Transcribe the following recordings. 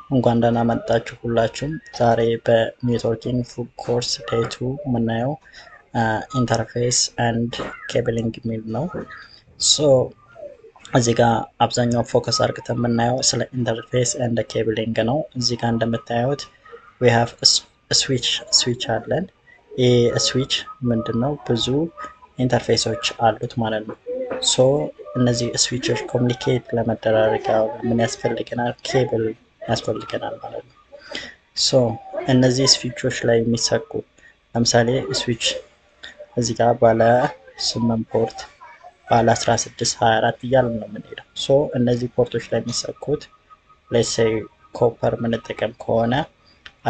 እንኳን ደህና መጣችሁ ሁላችሁም። ዛሬ በኔትወርኪንግ ፉል ኮርስ ዴይ 2 የምናየው ኢንተርፌስ ኤንድ ኬብሊንግ የሚል ነው። ሶ እዚህ ጋር አብዛኛው ፎከስ አድርገን የምናየው ስለ ኢንተርፌስ ኤንድ ኬብሊንግ ነው። እዚህ ጋር እንደምታዩት ዊ ሃቭ ስዊች አለን። ይህ ስዊች ምንድን ነው? ብዙ ኢንተርፌሶች አሉት ማለት ነው። ሶ እነዚህ ስዊቾች ኮሚኒኬት ለመደራረግ ምን ያስፈልገናል? ኬብል ያስፈልገናል ማለት ነው። ሶ እነዚህ ስዊቾች ላይ የሚሰኩ ለምሳሌ ስዊች እዚህ ጋር ባለ 8 ፖርት ባለ 16 24 እያልን ነው የምንሄደው። ሶ እነዚህ ፖርቶች ላይ የሚሰኩት ሌትስ ሴይ ኮፐር የምንጠቀም ከሆነ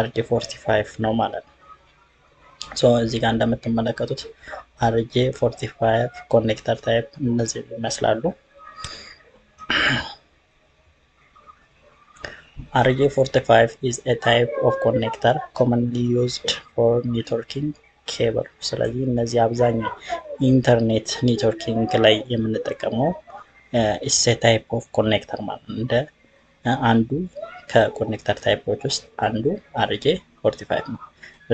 RJ45 ነው ማለት ነው። ሶ እዚህ ጋር እንደምትመለከቱት RJ45 ኮኔክተር ታይፕ እነዚህ ይመስላሉ። RJ45 is a type of connector commonly used for networking cable. ስለዚህ እነዚህ አብዛኛው ኢንተርኔት ኔትወርኪንግ ላይ የምንጠቀመው is a type of connector ማለት ነው። እንደ አንዱ ከኮኔክተር ታይፖች ውስጥ አንዱ RJ45 ነው።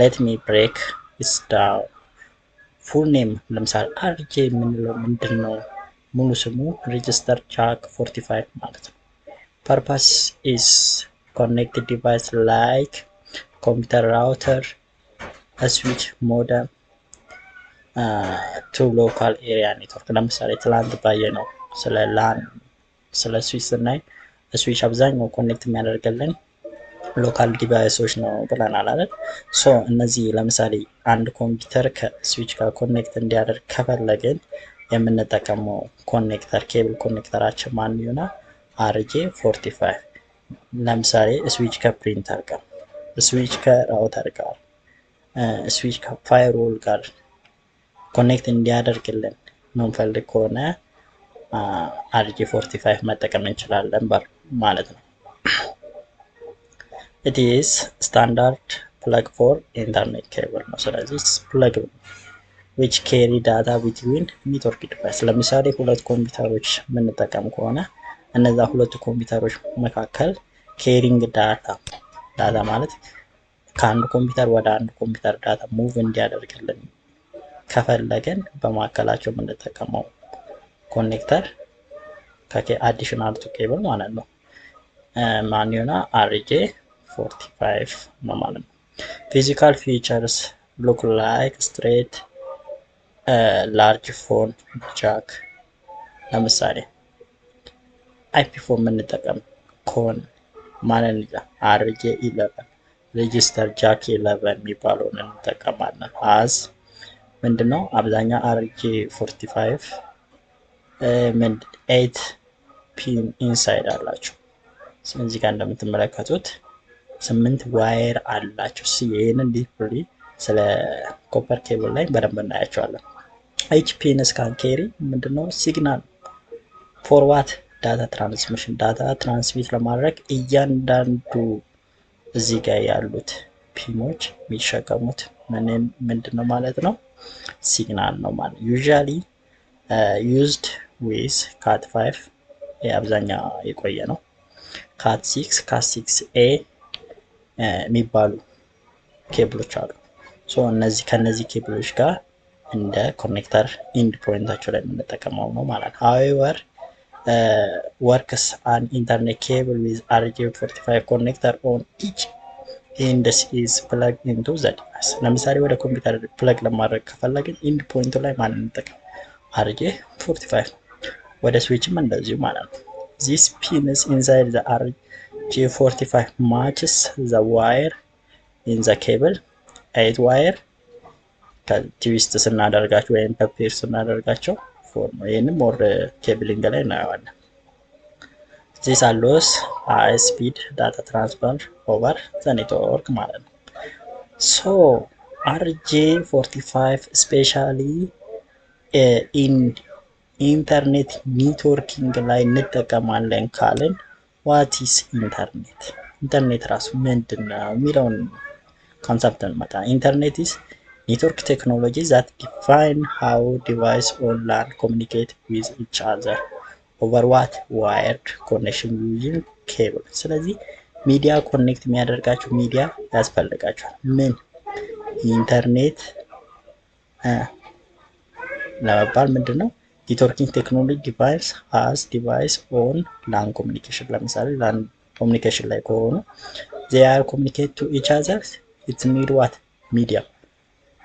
let me break this down. full name ለምሳሌ RJ የምንለው ምንድን ነው? ሙሉ ስሙ register jack 45 ማለት ነው። purpose is connect device like computer, router, a switch, modem to local area network. ለምሳሌ ትላንት ባየነው ስለ ላን ስለ ስዊች ስናይ ስዊች አብዛኛው ኮኔክት የሚያደርገልን ሎካል ዲቫይሶች ነው ብለናል አይደል? ሶ እነዚህ ለምሳሌ አንድ ኮምፒውተር ከስዊች ጋር ኮኔክት እንዲያደርግ ከፈለግን የምንጠቀመው ኮኔክተር ኬብል ኮኔክተራችን ማን ይሆናል? RJ45። ለምሳሌ ስዊች ከፕሪንተር ጋር፣ ስዊች ከራውተር ጋር፣ ስዊች ከፋይርዎል ጋር ኮኔክት እንዲያደርግልን የምንፈልግ ከሆነ RJ45 መጠቀም እንችላለን ማለት ነው። it is standard plug for internet cable ነው። ስለዚህ plug which carry data between network device። ለምሳሌ ሁለት ኮምፒውተሮች የምንጠቀም ከሆነ እነዛ ሁለቱ ኮምፒውተሮች መካከል ኬሪንግ ዳታ ማለት ከአንድ ኮምፒውተር ወደ አንድ ኮምፒውተር ዳታ ሙቭ እንዲያደርግልን ከፈለገን በመካከላቸው የምንጠቀመው ኮኔክተር አዲሽናል ቱ ኬብል ማለት ነው ማን ይሆናል? RJ45 ነው ማለት ነው። ፊዚካል ፊቸርስ ሉክ ላይክ ስትሬት ላርጅ ፎን ጃክ። ለምሳሌ IP4 የምንጠቀም ከሆነ ማለት ነው RJ11 ሬጂስተር ጃክ 11 የሚባለውን እንጠቀማለን። አዝ ምንድነው አብዛኛው RJ45 8 ፒን ኢንሳይድ አላቸው። ስለዚህ ጋር እንደምትመለከቱት 8 ዋየር አላቸው። ይሄንን ዲፕሊ ስለ ኮፐር ኬብል ላይ በደንብ እናያቸዋለን። each pin can carry ምንድነው ሲግናል ፎርዋርድ ዳታ ትራንስሚሽን ዳታ ትራንስሚት ለማድረግ እያንዳንዱ እዚህ ጋር ያሉት ፒኖች የሚሸከሙት ምንድነው ማለት ነው? ሲግናል ነው ማለት ነው። usually used with cat5 አብዛኛው የቆየ ነው። cat6 cat6a የሚባሉ ኬብሎች አሉ። ሶ እነዚህ ከነዚህ ኬብሎች ጋር እንደ ኮኔክተር ኢንድ ፖይንታቸው ላይ የምንጠቀመው ነው ማለት ነው። however works an internet cable with RJ45 connector on each end is plugged into the device። ለምሳሌ ወደ ኮምፒውተር ፕለግ ለማድረግ ከፈለግን ኢንድ ፖይንቱ ላይ ማንን እንጠቀም? RJ45። ወደ ስዊችም እንደዚሁ ማለት ነው። this pins inside the RJ45 matches the wire in the cable 8 wire ከትዊስት ስናደርጋቸው ወይም ፔር ስናደርጋቸው ፎር ነው። ይሄንም ሞር ኬብሊንግ ላይ እናየዋለን። this allows high speed data transfer over the network ማለት ነው። so RJ45 especially in ኢንተርኔት ኔትወርኪንግ ላይ እንጠቀማለን ካልን what is ኢንተርኔት? ኢንተርኔት ራሱ ምንድነው የሚለውን ኮንሰፕት እንመጣ። ኢንተርኔት is network technology that define how device on LAN communicate with each other over what wired connection using cable። ስለዚህ ሚዲያ ኮኔክት የሚያደርጋችሁ ሚዲያ ያስፈልጋችኋል። ምን ኢንተርኔት ለመባል ምንድን ነው? ኔትወርኪንግ ቴክኖሎጂ ዲቫይስ ሃዝ ዲቫይስ ኦን ላን ኮሚኒኬሽን። ለምሳሌ ላን ኮሚኒኬሽን ላይ ከሆኑ they are communicate to each other it need what media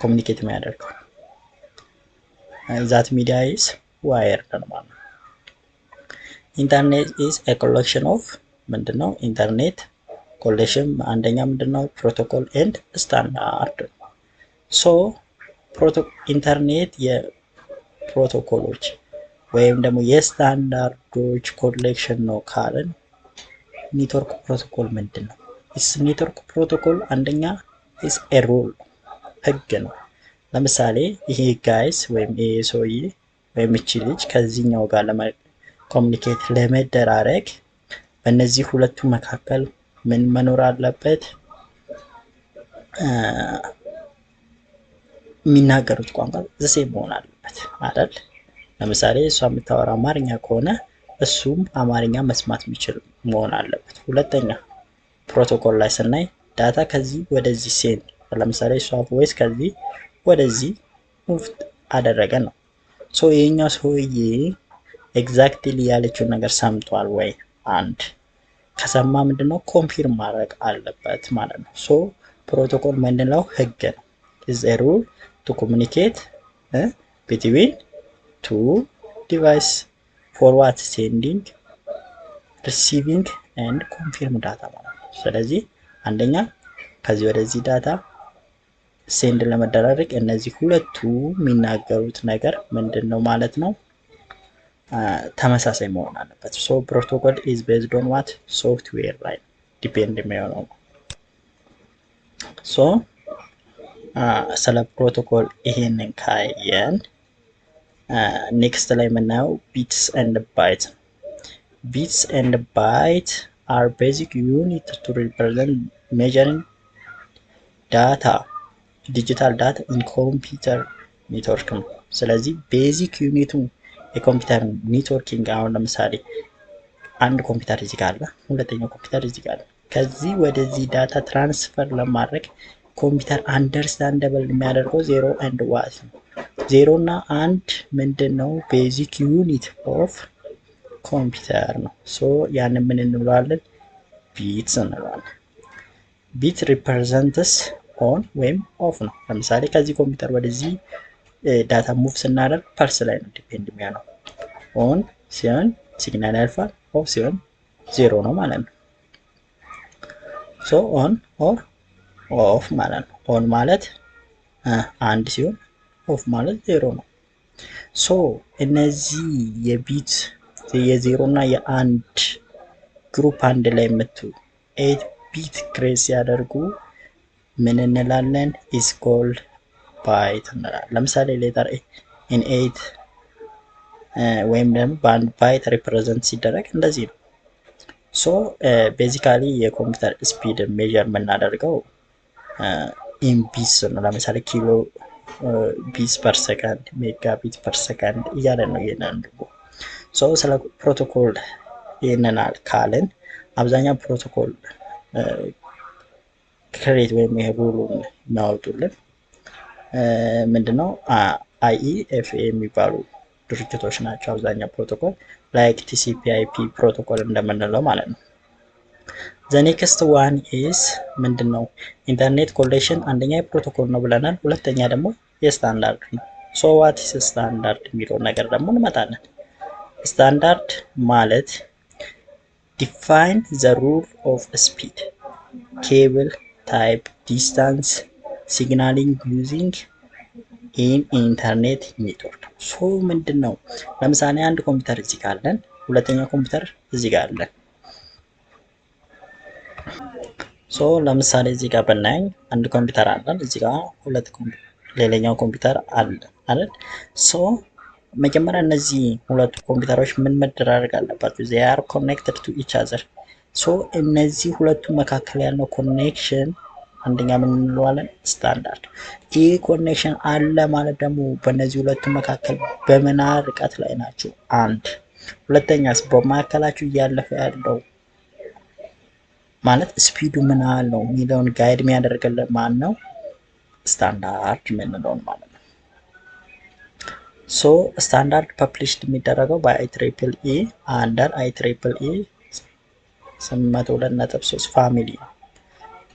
ኮሚኒኬት የሚያደርገው that media is wired ማለት ነው። ኢንተርኔት is a collection of ምንድነው? ኢንተርኔት ኮሌክሽን አንደኛ ምንድነው? ፕሮቶኮል ኤንድ ስታንዳርድ። ሶ ኢንተርኔት የፕሮቶኮሎች ወይም ደግሞ የስታንዳርዶች ኮሌክሽን ነው ካልን ኔትወርክ ፕሮቶኮል ምንድን ነው? ኔትወርክ ፕሮቶኮል አንደኛ ኢስ ኤ ሩል ህግ ነው። ለምሳሌ ይሄ ጋይስ ወይም ይሄ ሰውዬ ወይም እቺ ልጅ ከዚህኛው ጋር ኮሚኒኬት ለመደራረግ በእነዚህ ሁለቱ መካከል ምን መኖር አለበት? የሚናገሩት ቋንቋ ዘሴም መሆን አለበት አይደል? ለምሳሌ እሷ የምታወራ አማርኛ ከሆነ እሱም አማርኛ መስማት የሚችል መሆን አለበት። ሁለተኛ ፕሮቶኮል ላይ ስናይ ዳታ ከዚህ ወደዚህ ሴንድ፣ ለምሳሌ እሷ ቮይስ ከዚህ ወደዚህ ሙቭ አደረገ ነው። ሶ የኛው ሰውዬ ኤግዛክትሊ ያለችውን ነገር ሰምቷል ወይ? አንድ ከሰማ ምንድነው ኮንፊርም ማድረግ አለበት ማለት ነው። ሶ ፕሮቶኮል ምንድነው? ህግ ነው። is a rule to communicate between two device for what sending receiving and confirm data ማለት ነው። ስለዚህ አንደኛ ከዚህ ወደዚህ ዳታ ሴንድ ለመደራረግ እነዚህ ሁለቱ የሚናገሩት ነገር ምንድነው ማለት ነው? ተመሳሳይ መሆን አለበት። ሶ ፕሮቶኮል ኢዝ ቤዝድ ኦን ዋት ሶፍትዌር ላይ ዲፔንድ የሚሆነው። ሶ ስለ ፕሮቶኮል ይሄንን ካየን ኔክስት ላይ የምናየው ቢትስ ኤንድ ባይት። ቢትስ ኤንድ ባይት አር ቤዚክ ዩኒት ቱ ሪፕሬዘንት ሜጀሪንግ ዳታ ዲጂታል ዳታ ኢን ኮምፒውተር ኔትወርክ ነው። ስለዚህ ቤዚክ ዩኒቱ የኮምፒውተር ኔትወርኪንግ አሁን ለምሳሌ አንድ ኮምፒውተር እዚህ ጋር አለ፣ ሁለተኛው ኮምፒውተር እዚህ ጋር አለ። ከዚህ ወደዚህ ዳታ ትራንስፈር ለማድረግ ኮምፒውተር አንደርስታንደብል የሚያደርገው 0 and 1 ነው። 0 እና 1 ምንድነው? ቤዚክ ዩኒት ኦፍ ኮምፒውተር ነው። ሶ ያንን ምን እንለዋለን? ቢትስ እንለዋለን። ቢት ሪፕሬዘንትስ ኦን ወይም ኦፍ ነው። ለምሳሌ ከዚህ ኮምፒውተር ወደዚህ ዳታ ሙቭ ስናደርግ ፐልስ ላይ ነው ዲፔንድ የሚሆነው። ኦን ሲሆን ሲግናል ያልፋል፣ ኦፍ ሲሆን 0 ነው ማለት ነው። ሶ ኦን ኦር ኦፍ ማለት ነው። ኦን ማለት አንድ ሲሆን ኦፍ ማለት 0 ነው። ሶ እነዚህ የቢት የ0 እና የአንድ ግሩፕ አንድ ላይ የምቱ 8 ቢት ክሬት ሲያደርጉ ምን እንላለን? ኢስ ኮልድ ባይት እንላለን። ለምሳሌ ሌተር ኢን 8 ወይም ደግሞ በአንድ ባይት ሪፕሬዘንት ሲደረግ እንደዚህ ነው። ሶ ቤዚካሊ የኮምፒውተር ስፒድ ሜጀር የምናደርገው ኢን ቢትስ ነው። ለምሳሌ ኪሎ ቢትስ ፐር ሰከንድ፣ ሜጋ ቢት ፐር ሰከንድ እያለ ነው ይሄንን። ሶ ስለ ፕሮቶኮል ይሄንን ካልን አብዛኛው ፕሮቶኮል ክሬት ወይም ይሄ ሩሉን የሚያወጡልን ምንድነው? IEFA የሚባሉ ድርጅቶች ናቸው። አብዛኛው ፕሮቶኮል ላይክ TCP IP ፕሮቶኮል እንደምንለው ማለት ነው። ዘ ኔክስት ዋን ኢዝ ምንድነው? ኢንተርኔት ኮሌክሽን አንደኛ የፕሮቶኮል ነው ብለናል። ሁለተኛ ደግሞ የስታንዳርድ ነው። ሶ ዋት ኢዝ ስታንዳርድ የሚለው ነገር ደግሞ እንመጣለን። ስታንዳርድ ማለት ዲፋይን ዘ ሩል ኦፍ ስፒድ ኬብል ታይፕ ዲስታንስ ሲግናሊንግ ዩዚንግ ኢን ኢንተርኔት ኔትወርክ። ሶ ምንድን ነው? ለምሳሌ አንድ ኮምፒውተር እዚህ ጋር አለን፣ ሁለተኛው ኮምፒውተር እዚህ ጋር አለን። ሶ ለምሳሌ እዚህ ጋር ብናይ አንድ ኮምፒውተር አለን፣ እዚህ ጋር ሌላኛው ኮምፒውተር አለ አይደል? ሶ መጀመሪያ እነዚህ ሁለቱ ኮምፒውተሮች ምን መደራረግ አለባቸው? they are connected to each other። ሶ እነዚህ ሁለቱ መካከል ያለው ኮኔክሽን አንደኛ ምን እንለዋለን? ስታንዳርድ። ይህ ኮኔክሽን አለ ማለት ደግሞ በእነዚህ ሁለቱ መካከል በምን ርቀት ላይ ናቸው? አንድ። ሁለተኛስ በመካከላችሁ እያለፈ ያለው ማለት ስፒዱ ምን ያህል ነው የሚለውን ጋይድ የሚያደርግልን ማን ነው? ስታንዳርድ የምንለውን ማለት ነው። ሶ ስታንዳርድ ፐብሊሽድ የሚደረገው በIEEE አንደር IEEE 802.3 ፋሚሊ ነው።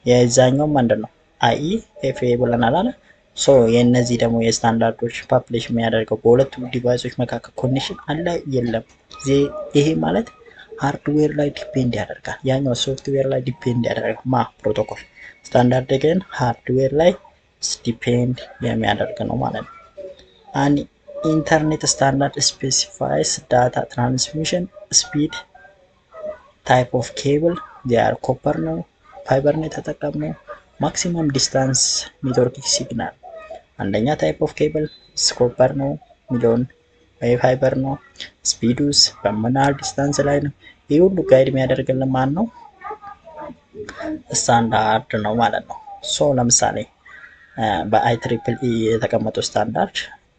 የዛኛው ምንድን ነው? IEFA ብለናል አለ። ሶ የእነዚህ ደግሞ የስታንዳርዶች ፐብሊሽ የሚያደርገው በሁለቱ ዲቫይሶች መካከል ኮኔክሽን አለ የለም። ይሄ ማለት ሃርድዌር ላይ ዲፔንድ ያደርጋል። ያኛው ሶፍትዌር ላይ ዲፔንድ ያደርጋል። ፕሮቶኮል ስታንዳርድ ግን ሃርድዌር ላይ ዲፔንድ የሚያደርግ ነው ማለት ነው። አንድ ኢንተርኔት ስታንዳርድ ስፔሲፋይስ ዳታ ትራንስሚሽን ስፒድ ታይፕ ኦፍ ኬብል ዚያር ኮፐር ነው ፋይበር ነው የተጠቀምነው። ማክሲመም ዲስታንስ ኔትወርክ ሲግናል አንደኛ ታይፕ ኦፍ ኬብል ኮፐር ነው ሚሊዮን ወይ ፋይበር ነው። ስፒዱስ በምን ያህል ዲስታንስ ላይ ነው። ይህ ሁሉ ጋይድ የሚያደርግልን ማን ነው? ስታንዳርድ ነው ማለት ነው። ሶ ለምሳሌ በIEEE የተቀመጠው ስታንዳርድ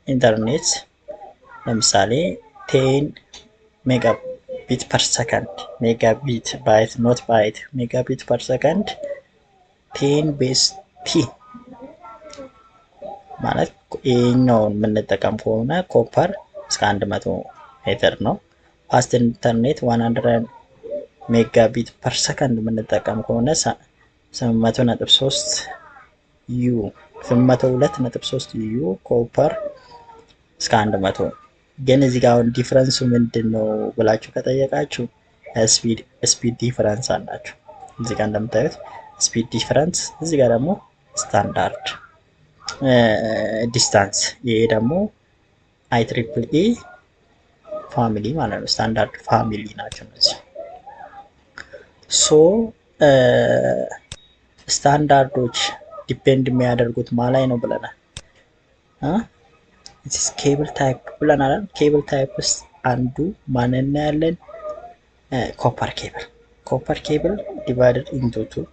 ኢንተርኔት ለምሳሌ 10 ሜጋቢት ፐር ሰከንድ ሜጋቢት ባይት ኖት ባይት ሜጋቢት ፐር ሰከንድ 10 ቤዝ ቲ ማለት ይህኛውን የምንጠቀም ከሆነ ኮፐር እስከ 100 ሜትር ነው። ፋስት ኢንተርኔት 100 ሜጋቢት ፐር ሰከንድ የምንጠቀም ከሆነ 800.3 ዩ 802.3 ዩ ኮፐር እስከ 100። ግን እዚህ ጋር አሁን ዲፍረንሱ ምንድን ነው ብላችሁ ከጠየቃችሁ ስፒድ ዲፍረንስ አላቸው። እዚህ ጋር እንደምታዩት ስፒድ ዲፍረንስ፣ እዚህ ጋር ደግሞ ስታንዳርድ ዲስታንስ። ይሄ ደግሞ IEEE ፋሚሊ ማለት ነው። ስታንዳርድ ፋሚሊ ናቸው እነዚህ። ሶ ስታንዳርዶች ዲፔንድ የሚያደርጉት ማላይ ነው ብለናል። ኬብል ታይፕ ብለናል። ኬብል ታይፕ ውስጥ አንዱ ማን እናያለን? ኮፐር ኬብል። ኮፐር ኬብል ዲቫይደድ ኢንቱ ቱ፣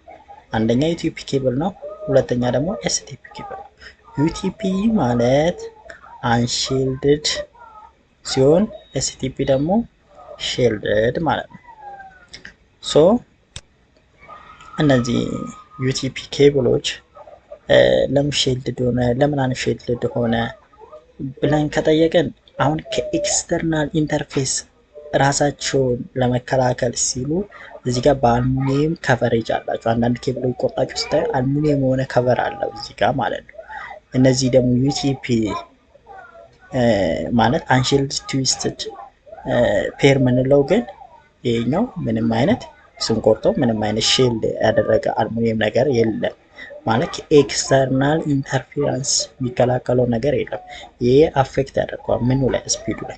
አንደኛ ዩቲፒ ኬብል ነው፣ ሁለተኛ ደግሞ ኤስቲፒ ኬብል ነው። ዩቲፒ ማለት አንሺልድድ ሲሆን ኤስቲፒ ደግሞ ሺልድድ ማለት ነው። ሶ እነዚህ ዩቲፒ ኬብሎች ለምን ሺልድድ ሆነ ለምን አንሺልድድ ሆነ ብለን ከጠየቅን አሁን ከኤክስተርናል ኢንተርፌስ ራሳቸውን ለመከላከል ሲሉ እዚህ ጋር በአልሙኒየም ከቨሬጅ አላቸው። አንዳንድ ኬብሎች ቆርጣችሁ ስታዩ አልሙኒየም የሆነ ከቨር አለው እዚህ ጋር ማለት ነው። እነዚህ ደግሞ ዩቲፒ ማለት አንሺልድ ትዊስትድ ፔር ምንለው ግን ይሄኛው ምንም አይነት ስንቆርጠው ምንም አይነት ሺልድ ያደረገ አልሙኒየም ነገር የለም ማለት ኤክስተርናል ኢንተርፌረንስ የሚከላከለው ነገር የለም። ይሄ አፌክት ያደርገዋል ምኑ ላይ? ስፒዱ ላይ።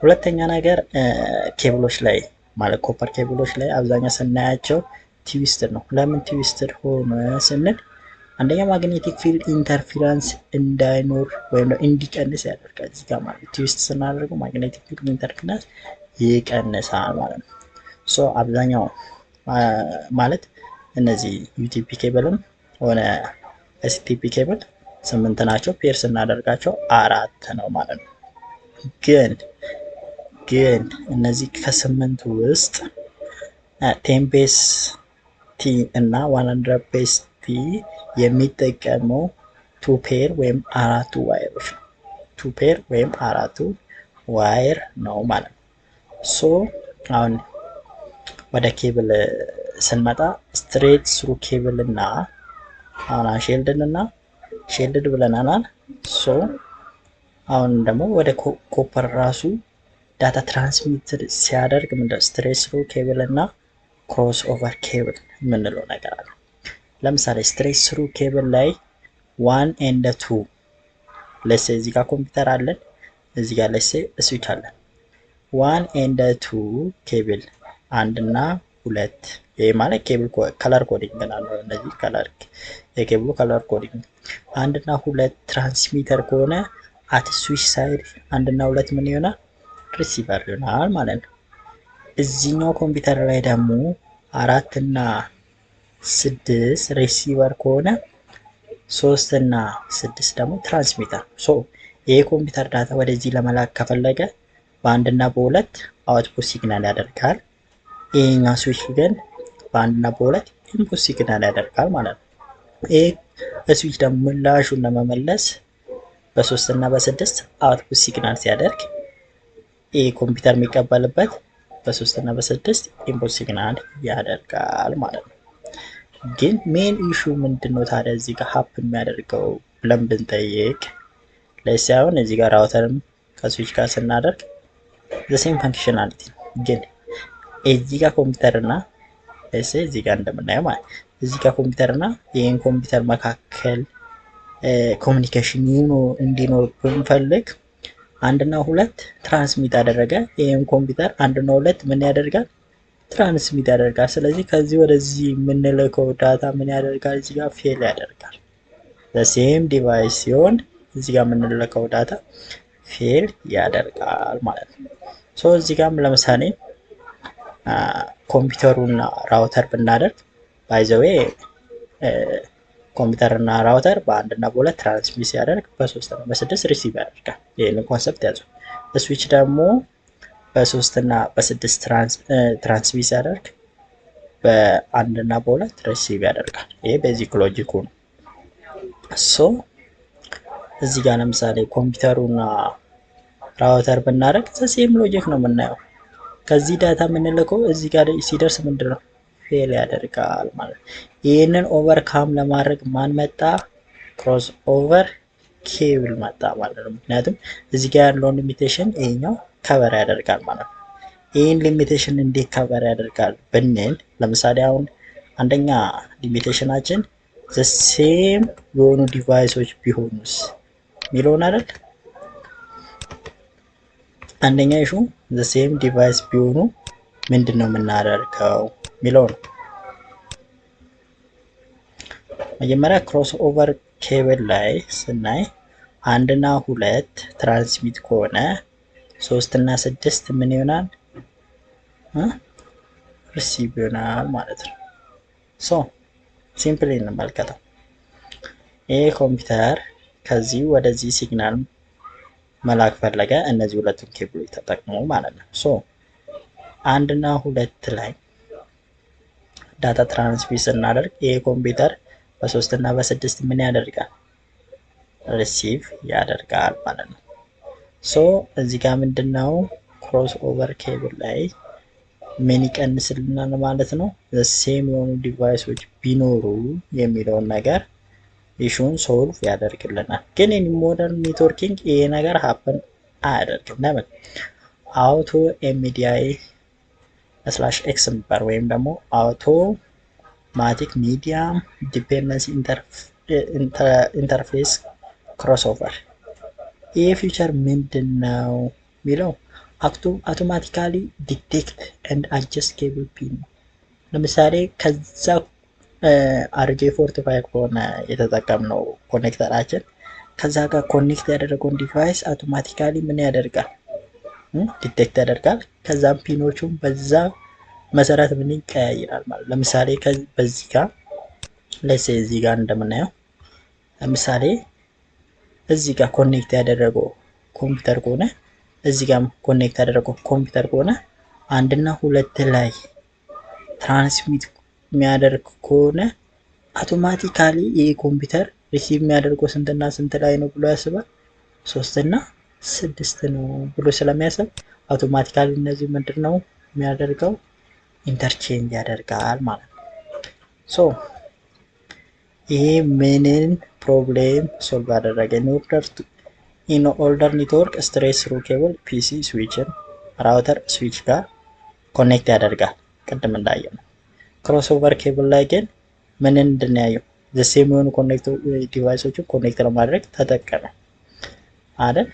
ሁለተኛ ነገር ኬብሎች ላይ ማለት ኮፐር ኬብሎች ላይ አብዛኛው ስናያቸው ትዊስትድ ነው። ለምን ትዊስትድ ሆነ ስንል አንደኛ ማግኔቲክ ፊልድ ኢንተርፌረንስ እንዳይኖር ወይም እንዲቀንስ ያደርጋል። እዚህ ጋር ማለት ትዊስት ስናደርገው ማግኔቲክ ፊልድ ኢንተርፌረንስ ይቀንሳል ማለት ነው። ሶ አብዛኛው ማለት እነዚህ ዩቲፒ ኬብልም ሆነ ኤስቲፒ ኬብል 8 ናቸው። ፔር ስናደርጋቸው 4 ነው ማለት ነው። ግን እነዚህ ከ8 ውስጥ 10 ቤዝ ቲ እና 100 ቤዝ ቲ የሚጠቀመው 2 ፔር ወይም 4 ዋይሮች ነው። 2 ፔር ወይም 4 ዋይር ነው ማለት ነው። ሶ አሁን ወደ ኬብል ስንመጣ ስትሬት ስሩ ኬብል እና አሁን ሺልድድ እና ሺልድድ ብለናል። ሶ አሁን ደግሞ ወደ ኮፐር ራሱ ዳታ ትራንስሚት ሲያደርግ ምንድነው ስትሬት ስሩ ኬብል እና ክሮስ ኦቨር ኬብል የምንለው ነገር አለ። ለምሳሌ ስትሬት ስሩ ኬብል ላይ 1 and 2 ለሴ እዚህ ጋር ኮምፒውተር አለን፣ እዚህ ጋር ለሴ ስዊች አለን። 1 and 2 ኬብል 1 እና 2 ይሄ ማለት ኬብል ከለር ኮዲንግ ነው። እነዚህ ከለር የኬብሉ ከለር ኮዲንግ 1 እና 2 ትራንስሚተር ከሆነ አት ስዊች ሳይድ 1 እና 2 ምን ይሆናል? ሪሲቨር ይሆናል ማለት ነው። እዚህኛው ኮምፒውተር ላይ ደግሞ 4 እና 6 ሪሲቨር ከሆነ 3 እና 6 ደግሞ ትራንስሚተር። ሶ ይሄ ኮምፒውተር ዳታ ወደዚህ ለመላክ ከፈለገ በ1 እና በ2 አውትፑት ሲግናል ያደርጋል። ይሄኛው ስዊች ግን በአንድና በሁለት ኢንፑት ሲግናል ያደርጋል ማለት ነው። ይህ ስዊች ደግሞ ምላሹን ለመመለስ በ3 እና በ6 አውትፑት ሲግናል ሲያደርግ ይህ ኮምፒውተር የሚቀበልበት በ3 እና በ6 ኢንፑት ሲግናል ያደርጋል ማለት ነው። ግን ሜን ኢሹ ምንድነው ታዲያ እዚህ ጋር ሀፕ የሚያደርገው ብለን ብንጠይቅ ለሲያውን እዚህ ጋር ራውተርም ከስዊች ጋር ስናደርግ ዘሴም ፈንክሽናሊቲ ነው። ግን እዚህ ጋር ኮምፒውተር እና እዚህ ጋር እንደምናየው ማለት እዚህ ጋር ኮምፒውተር እና ይህን ኮምፒውተር መካከል ኮሚኒኬሽን እንዲኖር ብንፈልግ 1 እና 2 ትራንስሚት አደረገ። ይህን ኮምፒውተር 1 እና 2 ምን ያደርጋል? ትራንስሚት ያደርጋል። ስለዚህ ከዚህ ወደዚህ የምንልከው ዳታ ምን ያደርጋል? እዚህ ጋር ፌል ያደርጋል። ዘሴም ዲቫይስ ሲሆን እዚህ ጋር የምንልከው ዳታ ፌል ያደርጋል ማለት ነው። ሶ እዚህ ጋርም ለምሳሌ ኮምፒውተሩና ራውተር ብናደርግ ባይ ዘ ዌይ ኮምፒውተር እና ራውተር በ1 እና በ2 ትራንስሚት ሲያደርግ በ3 እና በ6 ሪሲቭ ያደርጋል። ይህንን ኮንሰፕት ያዙ። ስዊች ደግሞ በ3 እና በ6 ትራንስሚት ሲያደርግ በ1 እና በ2 ሪሲቭ ያደርጋል። ይሄ ቤዚክ ሎጂኩ ነው። ሶ እዚህ ጋር ለምሳሌ ኮምፒውተሩና ራውተር ብናደርግ ሴም ሎጂክ ነው የምናየው። ከዚህ ዳታ የምንልከው እዚህ ጋር ሲደርስ ምንድነው ፌል ያደርጋል ማለት ነው። ይህንን ኦቨርካም ለማድረግ ማን መጣ? ክሮስ ኦቨር ኬብል መጣ ማለት ነው። ምክንያቱም እዚህ ጋር ያለውን ሊሚቴሽን ይሄኛው ከቨር ያደርጋል ማለት ነው። ይህን ሊሚቴሽን እንዴት ከቨር ያደርጋል ብንል ለምሳሌ አሁን አንደኛ ሊሚቴሽናችን ዘሴም የሆኑ ዲቫይሶች ቢሆኑስ ሚለውን አይደል? አንደኛ ኢሹ ዘሴም ዲቫይስ ቢሆኑ ምንድን ነው የምናደርገው ሚለው ነው። መጀመሪያ ክሮስ ኦቨር ኬብል ላይ ስናይ 1 እና 2 ትራንስሚት ከሆነ 3 እና 6 ምን ይሆናል? ሪሲቭ ይሆናል ማለት ነው። ሶ ሲምፕሊ እንመልከተው። ይህ ኮምፒውተር ከዚህ ወደዚህ ሲግናል መላክ ፈለገ፣ እነዚህ ሁለቱን ኬብሎች ተጠቅሞ ማለት ነው። ሶ 1 እና 2 ላይ ዳታ ትራንስሚት ስናደርግ ይህ ኮምፒውተር በ3 እና በ6 ምን ያደርጋል? ሪሲቭ ያደርጋል ማለት ነው። ሶ እዚህ ጋር ምንድነው ክሮስ ኦቨር ኬብል ላይ ምን ይቀንስልናል ማለት ነው? ሴም የሆኑ ዲቫይሶች ቢኖሩ የሚለውን ነገር ኢሹን ሶልቭ ያደርግልናል። ግን ሞደርን ኔትወርኪንግ ይሄ ነገር ሀፕን አያደርግም። ለምን? አውቶ ኤምዲአይ /ኤክስ የሚባል ወይም ደግሞ አውቶማቲክ ሚዲያም ዲፔንደንሲ ኢንተርፌስ ክሮስኦቨር። ይህ ፊቸር ምንድን ነው የሚለው አውቶማቲካሊ ዲቴክት ኤንድ አጀስት ኬብል ፒን። ለምሳሌ ከዛ አርጄ 45 ከሆነ የተጠቀምነው ኮኔክተራችን ከዛ ጋር ኮኔክት ያደረገውን ዲቫይስ አውቶማቲካሊ ምን ያደርጋል? ዲቴክት ያደርጋል። ከዛም ፒኖቹን በዛ መሰረት ምን ይቀያይራል ማለት። ለምሳሌ በዚህ ጋር ለሴ እዚህ ጋር እንደምናየው ለምሳሌ እዚህ ጋር ኮኔክት ያደረገው ኮምፒውተር ከሆነ እዚህ ጋር ኮኔክት ያደረገው ኮምፒውተር ከሆነ 1 እና 2 ላይ ትራንስሚት የሚያደርግ ከሆነ አውቶማቲካሊ ይሄ ኮምፒውተር ሪሲቭ የሚያደርገው ስንትና ስንት ላይ ነው ብሎ ያስባል? 3 እና 6 ነው ብሎ ስለሚያስብ አውቶማቲካሊ እነዚህ ምንድን ነው የሚያደርገው? ኢንተርቼንጅ ያደርጋል ማለት ነው። ሶ ይሄ ምንን ፕሮብሌም ሶልቭ አደረገ? ኢን ኦልደር ኔትወርክ ስትሬት ስሩ ኬብል ፒሲ ስዊችን ራውተር ስዊች ጋር ኮኔክት ያደርጋል ቅድም እንዳየነው። ክሮስ ኦቨር ኬብል ላይ ግን ምን እንድናየው ዘሴም የሆኑ ኮኔክት ዲቫይሶችን ኮኔክት ለማድረግ ተጠቀመ አይደል?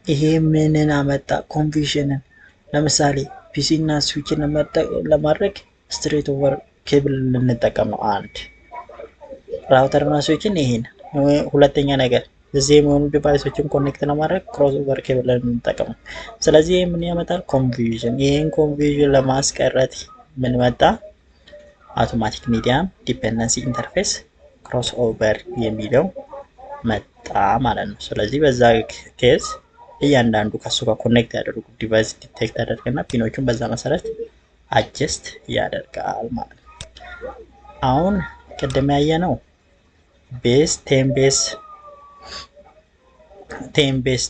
ይሄ ምንን አመጣ? ኮንፊውዥንን። ለምሳሌ ፒሲ እና ስዊችን ለማድረግ ስትሬት ኦቨር ኬብል ልንጠቀም ነው አንድ፣ ራውተር እና ስዊችን ይሄን። ሁለተኛ ነገር ዘሴም የሆኑ ዲቫይሶችን ኮኔክት ለማድረግ ክሮስ ኦቨር ኬብል ልንጠቀም ነው። ስለዚህ ምን ያመጣል? ኮንፊውዥን። ይሄን ኮንፊውዥን ለማስቀረት ምን መጣ? አውቶማቲክ ሚዲያም ዲፔንደንሲ ኢንተርፌስ ክሮስ ኦቨር የሚለው መጣ ማለት ነው። ስለዚህ በዛ ኬዝ እያንዳንዱ ከሱ ጋር ኮኔክት ያደርጉ ዲቫይስ ዲቴክት ያደርግና ፒኖቹን በዛ መሰረት አጀስት ያደርጋል ማለት ነው። አሁን ቅድም ያየነው ቤዝ 10 ቤዝ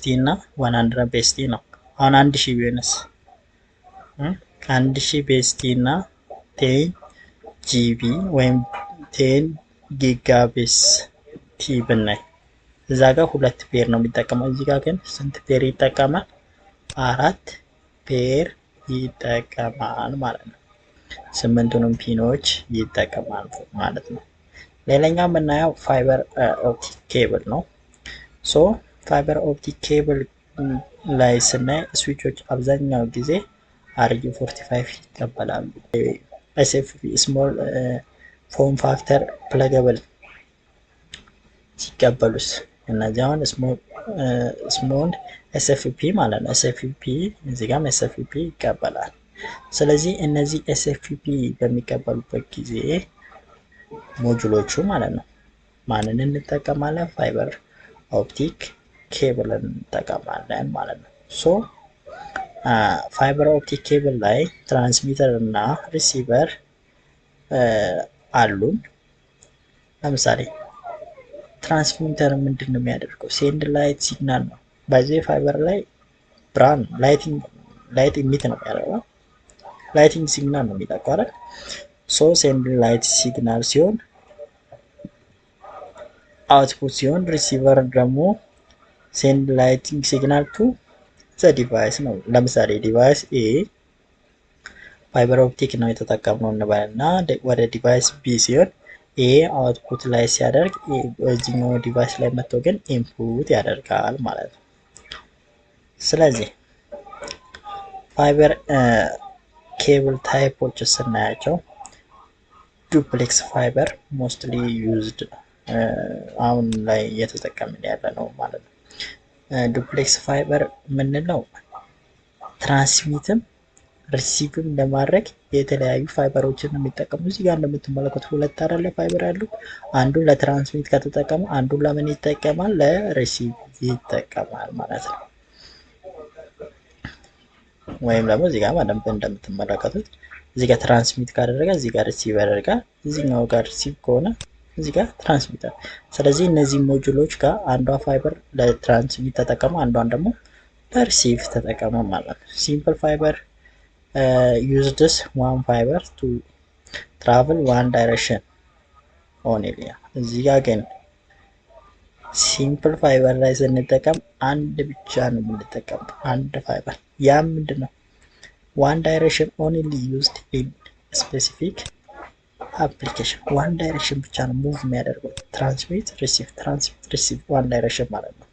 ቲ እና 100 ቤዝ ቲ ነው። አሁን 1000 ቢሆንስ 1000 ቤዝ ቲ እና 10 ጂቢ ወይም 10 ጊጋ ቤዝ ቲ ብናይ እዛ ጋር 2 ፔር ነው የሚጠቀመው። እዚህ ጋር ግን ስንት ፔር ይጠቀማል? 4 ፔር ይጠቀማል ማለት ነው። 8ቱንም ፒኖች ይጠቀማል ማለት ነው። ሌላኛው የምናየው ፋይበር ኦፕቲክ ኬብል ነው። ሶ ፋይበር ኦፕቲክ ኬብል ላይ ስናይ ስዊቾች አብዛኛው ጊዜ RJ45 ይቀበላሉ። SFP ስሞል ፎርም ፋክተር ፕለገብል ሲቀበሉስ እነዚህ አሁን ስሞል SFP ማለት ነው። SFP እዚህ ጋርም SFP ይቀበላል። ስለዚህ እነዚህ SFP በሚቀበሉበት ጊዜ ሞጁሎቹ ማለት ነው ማንን እንጠቀማለን? ፋይበር ኦፕቲክ ኬብልን እንጠቀማለን ማለት ነው። ሶ ፋይበር ኦፕቲክ ኬብል ላይ ትራንስሚተር እና ሪሲቨር አሉን። ለምሳሌ ትራንስሚተር ምንድን ነው የሚያደርገው? ሴንድ ላይት ሲግናል ነው። በዚህ ፋይበር ላይ ብርሃን ላይት ኢሚት ነው የሚያደርገው። ላይቲንግ ሲግናል ነው የሚጠቀው አይደል? ሶ ሴንድ ላይት ሲግናል ሲሆን አውትፑት ሲሆን ሪሲቨር ደግሞ ሴንድ ላይቲንግ ሲግናል ቱ ዘ ዲቫይስ ነው። ለምሳሌ ዲቫይስ ኤ ፋይበር ኦፕቲክ ነው የተጠቀምነው እንበልና ወደ ዲቫይስ ቢ ሲሆን ኤ አውትፑት ላይ ሲያደርግ በዚህኛው ዲቫይስ ላይ መጥቶ ግን ኢንፑት ያደርጋል ማለት ነው። ስለዚህ ፋይበር ኬብል ታይፖች ስናያቸው ዱፕሌክስ ፋይበር ሞስትሊ ዩዝድ አሁን ላይ እየተጠቀምን ያለ ነው ማለት ነው። ዱፕሌክስ ፋይበር የምንለው ትራንስሚትም ሪሲቭም ለማድረግ የተለያዩ ፋይበሮችን የሚጠቀሙ። እዚህ ጋር እንደምትመለከቱ ሁለት አይደለ ፋይበር ያሉ፣ አንዱን ለትራንስሚት ከተጠቀሙ አንዱን ለምን ይጠቀማል? ለሪሲቭ ይጠቀማል ማለት ነው። ወይም ደግሞ እዚህ ጋር በደንብ እንደምትመለከቱት እዚህ ጋር ትራንስሚት ካደረገ እዚህ ጋር ሪሲቭ ያደርጋል። እዚህኛው ጋር ሪሲቭ ከሆነ እዚህ ጋር ትራንስሚተር። ስለዚህ እነዚህ ሞጁሎች ጋር አንዷ ፋይበር ለትራንስሚት ተጠቀሙ፣ አንዷን ደግሞ ለሪሲቭ ተጠቀሙ ማለት ነው። ሲምፕል ፋይበር uses one fiber to travel one direction only። እዚህ ጋር ግን ሲምፕል ፋይበር ላይ ስንጠቀም አንድ ብቻ ነው የምንጠቀም፣ አንድ ፋይበር። ያ ምንድን ነው? one direction only used in specific application። one direction ብቻ ነው ሙቭ የሚያደርገው፣ ትራንስሚት ሪሲቭ one direction ማለት ነው።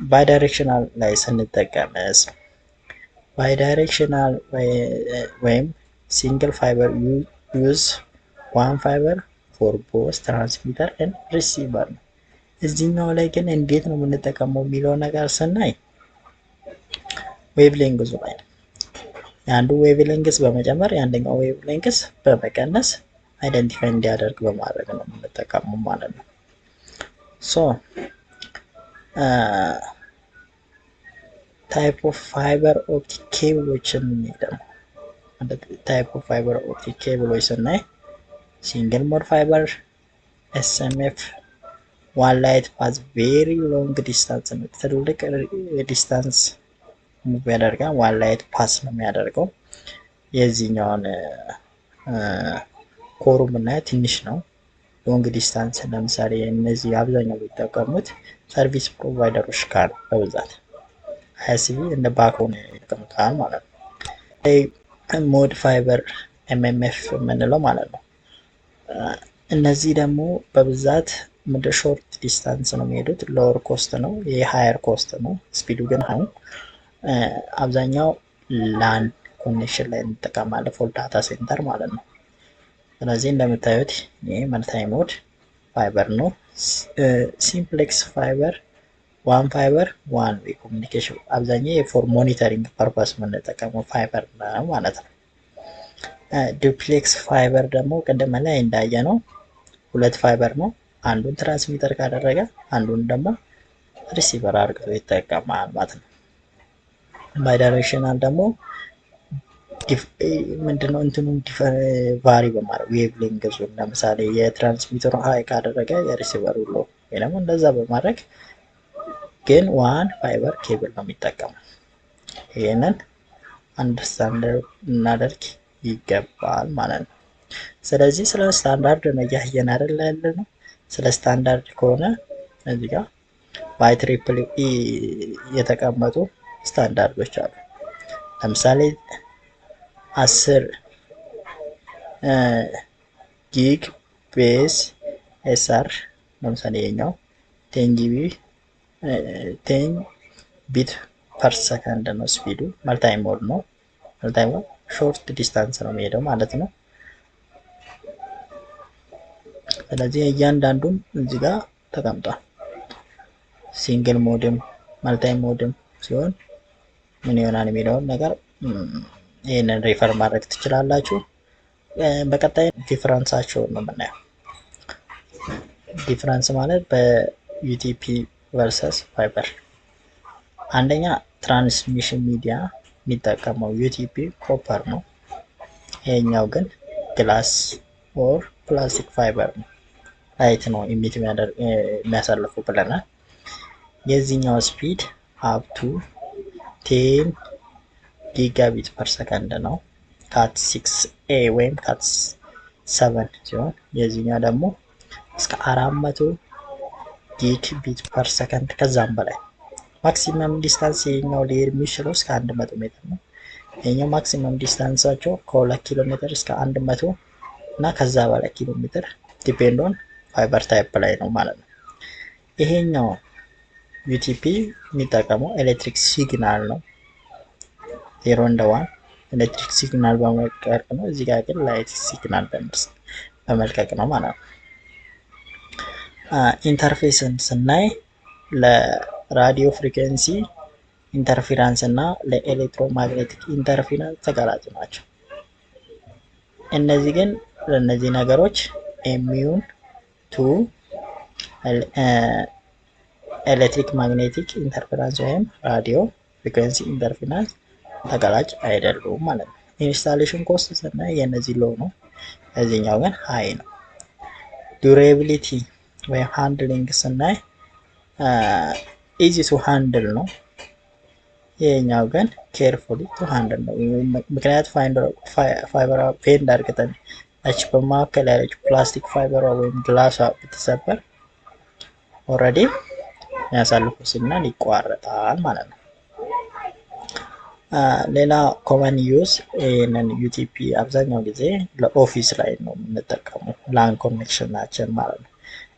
ባይዳይሬክሽናል ላይ ስንጠቀምስ ባይዳይሬክሽናል ወይም ሲንግል ፋይበር ዩዝ ዋን ፋይበር ፎር ቦዝ ትራንስሚተር ኤንድ ሪሲቨር ነው። እዚህኛው ላይ ግን እንዴት ነው የምንጠቀመው የሚለው ነገር ስናይ ዌቭ ሌንግዙ ላይ ነው። የአንዱ ዌቭ ሌንግስ በመጨመር የአንደኛው ዌቭ ሌንግስ በመቀነስ አይደንቲፋይ እንዲያደርግ በማድረግ ነው የምንጠቀመው ማለት ነው። ሶ ታይፕ ኦፍ ፋይበር ኦፕቲክ ኬብሎችን ደግሞ ታይፕ ኦፍ ፋይበር ኦፕቲክ ኬብሎች ስናይ ሲንግል ሞድ ፋይበር SMF ዋን ላይት ፓዝ ቬሪ ሎንግ ዲስታንስ ነው። ትልቅ ዲስታንስ ሙቭ ያደርጋል። ዋን ላይት ፓስ ነው የሚያደርገው። የዚህኛውን ኮሩ ምናየው ትንሽ ነው። ሎንግ ዲስታንስ ለምሳሌ እነዚህ አብዛኛው የሚጠቀሙት ሰርቪስ ፕሮቫይደሮች ጋር በብዛት ISP እንደ ባክቦን ይጠቀሙታል ማለት ነው። ሞድ ፋይበር MMF የምንለው ማለት ነው። እነዚህ ደግሞ በብዛት ምድር ሾርት ዲስታንስ ነው የሚሄዱት። ሎወር ኮስት ነው፣ ይሄ ሃየር ኮስት ነው። ስፒዱ ግን አሁን አብዛኛው ላን ኮኔክሽን ላይ እንጠቀማለን ፎር ዳታ ሴንተር ማለት ነው። ስለዚህ እንደምታዩት ይሄ መልታይ ሞድ ፋይበር ነው። ሲምፕሌክስ ፋይበር ዋን ፋይበር ዋን ዌይ ኮሚኒኬሽን አብዛኛው የፎር ሞኒተሪንግ ፐርፐስ የምንጠቀመው ፋይበር ነው ማለት ነው። ዱፕሌክስ ፋይበር ደግሞ ቅድም ላይ እንዳየ ነው ሁለት ፋይበር ነው። አንዱን ትራንስሚተር ካደረገ አንዱን ደግሞ ሪሲቨር አድርጎ ይጠቀማል ማለት ነው። ባይዳይሬክሽናል ደግሞ ምንድነው እንትኑ ቫሪ በማድረግ ዌቭ ሌንግዙ ለምሳሌ የትራንስሚተሩ ሃይ ካደረገ የሪሲቨሩ ሎ ወይ ደግሞ እንደዛ በማድረግ ግን ዋን ፋይበር ኬብል ነው የሚጠቀመው። ይህንን አንደርስታንድ እናደርግ ይገባል ማለት ነው። ስለዚህ ስለ ስታንዳርድ ነው እያየን አይደል ያለ ነው። ስለ ስታንዳርድ ከሆነ እዚህ ጋር በአይትሪፕልኢ የተቀመጡ ስታንዳርዶች አሉ። ለምሳሌ 10 ጊግ ቤዝ ኤስአር ለምሳሌ የኛው 10 ጂቢ 10 ቢት ፐር ሰከንድ ነው ስፒዱ። መልታይ ሞድ ነው። መልታይ ሞድ ሾርት ዲስታንስ ነው የሚሄደው ማለት ነው። ስለዚህ እያንዳንዱም እዚህ ጋር ተቀምጧል። ሲንግል ሞድም መልታይ ሞድም ሲሆን ምን ይሆናል የሚለውን ነገር ይህንን ሪፈር ማድረግ ትችላላችሁ። በቀጣይ ዲፍረንሳቸውን ነው የምናየው። ዲፍረንስ ማለት በዩቲፒ ቨርሰስ ፋይበር፣ አንደኛ ትራንስሚሽን ሚዲያ የሚጠቀመው ዩቲፒ ኮፐር ነው። ይሄኛው ግን ግላስ ኦር ፕላስቲክ ፋይበር ነው። ላይት ነው ኢሚት የሚያሳልፉ ብለናል። የዚህኛው ስፒድ አፕቱ 10 ጊጋቢት ፐር ሰከንድ ነው። ካት 6ኤ ወይም ካት 7 ሲሆን የዚህኛው ደግሞ እስከ 400 ጊግ ቢት ፐር ሰከንድ ከዛም በላይ። ማክሲመም ዲስታንስ ይሄኛው ሊሄድ የሚችለው እስከ 100 ሜትር ነው። ይሄኛው ማክሲመም ዲስታንሳቸው ከ2 ኪሎ ሜትር እስከ 100 እና ከዛ በላይ ኪሎ ሜትር ዲፔንድ ኦን ፋይበር ታይፕ ላይ ነው ማለት ነው። ይሄኛው ዩቲፒ የሚጠቀመው ኤሌክትሪክ ሲግናል ነው። 0:1 ኤሌክትሪክ ሲግናል በመልቀቅ ነው። እዚህ ጋር ግን ላይት ሲግናል በመልቀቅ ነው ማለት ነው። ኢንተርፌስን ስናይ ለራዲዮ ፍሪኩዌንሲ ኢንተርፌራንስ እና ለኤሌክትሮማግኔቲክ ኢንተርፌራንስ ተጋላጭ ናቸው። እነዚህ ግን ለእነዚህ ነገሮች ኢሚዩን ቱ ኤሌክትሪክ ማግኔቲክ ኢንተርፌራንስ ወይም ራዲዮ ፍሪኩዌንሲ ኢንተርፌራንስ ተጋላጭ አይደሉም ማለት ነው። ኢንስታሌሽን ኮስት ስናይ የነዚህ ሎ ነው፣ እዚህኛው ግን ሃይ ነው። ዱሬቢሊቲ ወይም ሃንድሊንግ ስናይ ኢዚ ቱ ሃንድል ነው። ይሄኛው ግን ኬርፉሊ ቱ ሃንድል ነው። ምክንያቱ ፋይበሯ ፔንድ አድርገን እች በማካከል ያለችው ፕላስቲክ ፋይበሯ ወይም ግላሷ ብትሰበር ኦልሬዲ የሚያሳልፉ ሲግናል ይቋረጣል ማለት ነው። ሌላ ኮመን ዩዝ ይህንን ዩቲፒ አብዛኛው ጊዜ ለኦፊስ ላይ ነው የምንጠቀመው ላን ኮኔክሽናችን ማለት ነው።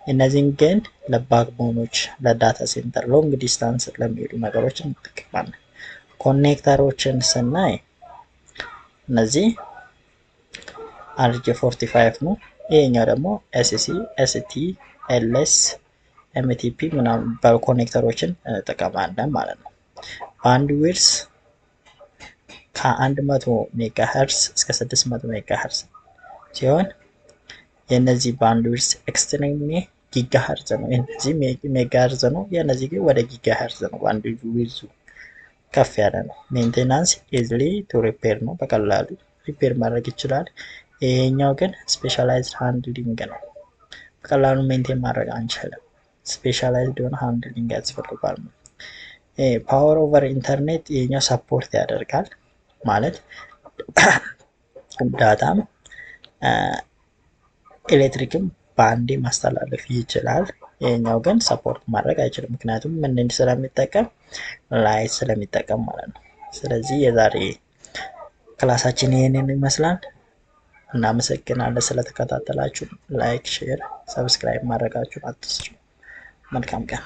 እነዚህን ግን ለባክቦኖች፣ ለዳታ ሴንተር፣ ሎንግ ዲስታንስ ለሚሄዱ ነገሮችን እንጠቀማለን። ኮኔክተሮችን ስናይ እነዚህ RJ45 ነው። ይሄኛው ደግሞ ኤስሲ፣ ኤስቲ፣ ኤልኤስ፣ ኤምቲፒ ምናምን በኮኔክተሮችን እንጠቀማለን ማለት ነው። ባንድዊድዝ ከ100 ሜጋሄርስ እስከ 600 ሜጋሄርስ ሲሆን የነዚህ ባንድዊድዝ ኤክስትሪምሊ ጊጋሄርዝ ነው። የነዚህ ሜጋሄርዝ ነው። የነዚህ ግን ወደ ጊጋሄርዝ ነው። ባንድዊድዙ ከፍ ያለ ነው። ሜንቴናንስ ኢዝሊ ቱ ሪፔር ነው። በቀላሉ ሪፔር ማድረግ ይችላል። ይሄኛው ግን ስፔሻላይዝድ ሃንድሊንግ ነው። በቀላሉ ሜንቴን ማድረግ አንችልም። ስፔሻላይዝድ የሆነ ሃንድሊንግ ያስፈልጋል። ፓወር ኦቨር ኢንተርኔት ይሄኛው ሰፖርት ያደርጋል ማለት ዳታም ኤሌክትሪክም በአንዴ ማስተላለፍ ይችላል። ይሄኛው ግን ሰፖርት ማድረግ አይችልም፣ ምክንያቱም ምን ስለሚጠቀም ላይት ስለሚጠቀም ማለት ነው። ስለዚህ የዛሬ ክላሳችን ይሄንን ይመስላል። እናመሰግናለን ስለተከታተላችሁ። ላይክ፣ ሼር፣ ሰብስክራይብ ማድረጋችሁን አትርሱ። መልካም ቀን።